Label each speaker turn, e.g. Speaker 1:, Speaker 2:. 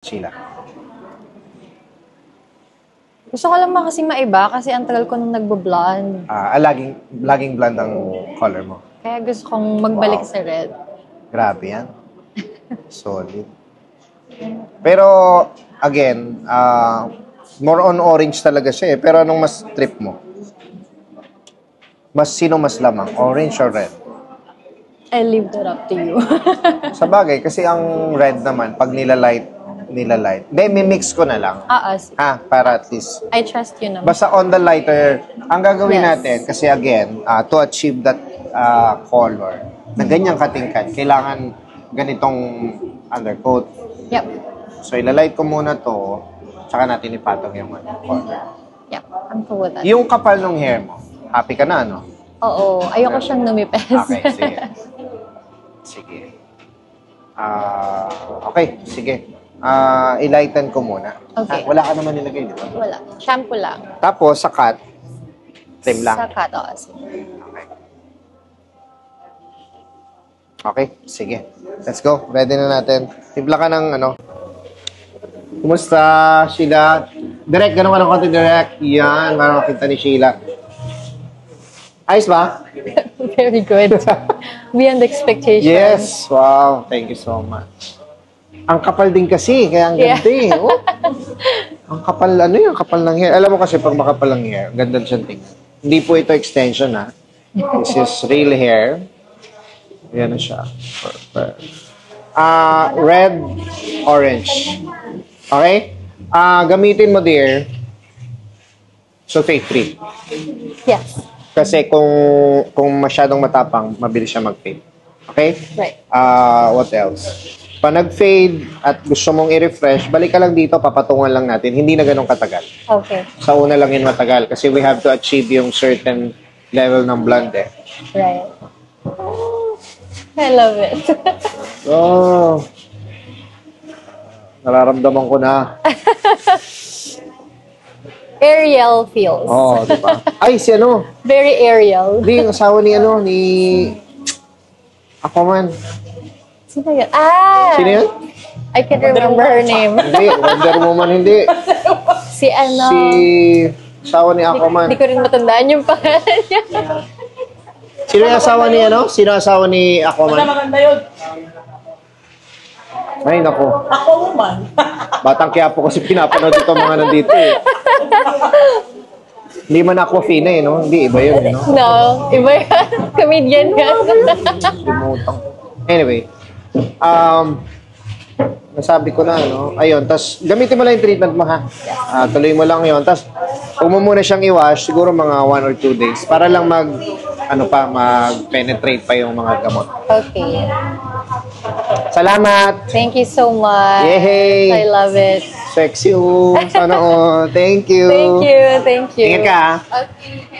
Speaker 1: Sheila.
Speaker 2: Gusto ko lang kasi maiba kasi ang tagal ko nung nagbo-blonde.
Speaker 1: Laging blonde ang color mo.
Speaker 2: Kaya gusto kong magbalik
Speaker 1: Wow.
Speaker 2: sa red.
Speaker 1: Grabe yan. Solid. Pero, again, more on orange talaga siya eh. Pero anong mas trip mo? Sino mas lamang? Orange or red?
Speaker 2: I leave that up to you.
Speaker 1: Sa bagay, kasi ang red naman, pag nilalight. Hindi, mimix ko na lang. Para at least.
Speaker 2: I trust you naman.
Speaker 1: Basta on the lighter, ang gagawin
Speaker 2: Yes.
Speaker 1: natin, kasi again, to achieve that color, na ganyang katingkad, kailangan ganitong undercoat.
Speaker 2: Yep.
Speaker 1: So, ilalight ko muna to, tsaka natin ipatong yung color.
Speaker 2: Yep. I'm cool with that.
Speaker 1: Yung kapal ng hair mo, happy ka na, no?
Speaker 2: Oo. Ayoko siyang numipes.
Speaker 1: Okay, sige. Sige. Okay, sige. I-lighten ko muna.
Speaker 2: Okay.
Speaker 1: Wala ka naman nilagay, di ba?
Speaker 2: Wala. Shampoo lang.
Speaker 1: Tapos, sa cut, trim lang.
Speaker 2: Sa cut, oo.
Speaker 1: Okay. Okay, sige. Let's go. Ready na natin. Timpla ka ng ano. Kumusta, Sheila? Direct, ganun ka ng konti direct. Yan, para makita ni Sheila. Ayos ba?
Speaker 2: Very good. Beyond expectations.
Speaker 1: Yes. Wow. Thank you so much. Ang kapal din kasi, kaya ang ganda eh. Oh. Ang kapal, ano yung kapal ng hair? Alam mo kasi pag makapal ang hair, ganda siyang tingnan. Hindi po ito extension ha. This is real hair. Ayan na siya. Perfect. Red, orange. Okay? Gamitin mo dear. Sulfate free.
Speaker 2: Yes.
Speaker 1: Kasi kung masyadong matapang, mabilis siya mag-fade. Okay?
Speaker 2: Right.
Speaker 1: What else? Pag nag-fade at gusto mong i-refresh, balik ka lang dito, papatungan lang natin. Hindi na ganun katagal.
Speaker 2: Okay.
Speaker 1: Sa una lang yun matagal. Kasi we have to achieve yung certain level ng blonde eh.
Speaker 2: Right. I love it.
Speaker 1: Oh. Nararamdaman ko na.
Speaker 2: Aerial feels.
Speaker 1: Oh, di ba? Ay, si ano?
Speaker 2: Very aerial.
Speaker 1: Hindi, yung asawa ni ano, ni Aquaman.
Speaker 2: Sino yun?
Speaker 1: Sino yun?
Speaker 2: I can't remember her name.
Speaker 1: Hindi, Wonder Woman, hindi.
Speaker 2: Si ano?
Speaker 1: Si asawa ni Aquaman.
Speaker 2: Hindi ko rin matandaan yung pangalan niya.
Speaker 1: Sino yung asawa ni ano? Sino yung asawa ni Aquaman?
Speaker 3: Maganda yun.
Speaker 1: Ay, naku.
Speaker 3: Ako woman.
Speaker 1: Batang Quiapo kasi pinapanood ito mga nandito eh. Hindi man Aquafina eh, no? Hindi, iba yun, eh, no?
Speaker 2: No, iba yan. Comedian yan.
Speaker 1: Limutan ko. Anyway, nasabi ko na, no? Ayun, tas gamitin mo lang yung treatment mo, ha? Tuloy mo lang yun. Tas, huwag mo muna siyang i-wash, siguro mga 1 or 2 days, para lang mag-penetrate pa yung mga gamot.
Speaker 2: Okay.
Speaker 1: Salamat!
Speaker 2: Thank you so much.
Speaker 1: Yay!
Speaker 2: I love it.
Speaker 1: Sexy, oh. Sana all. Thank you.
Speaker 2: Thank you. Thank you.
Speaker 1: Ingat ka, ha?
Speaker 2: Okay.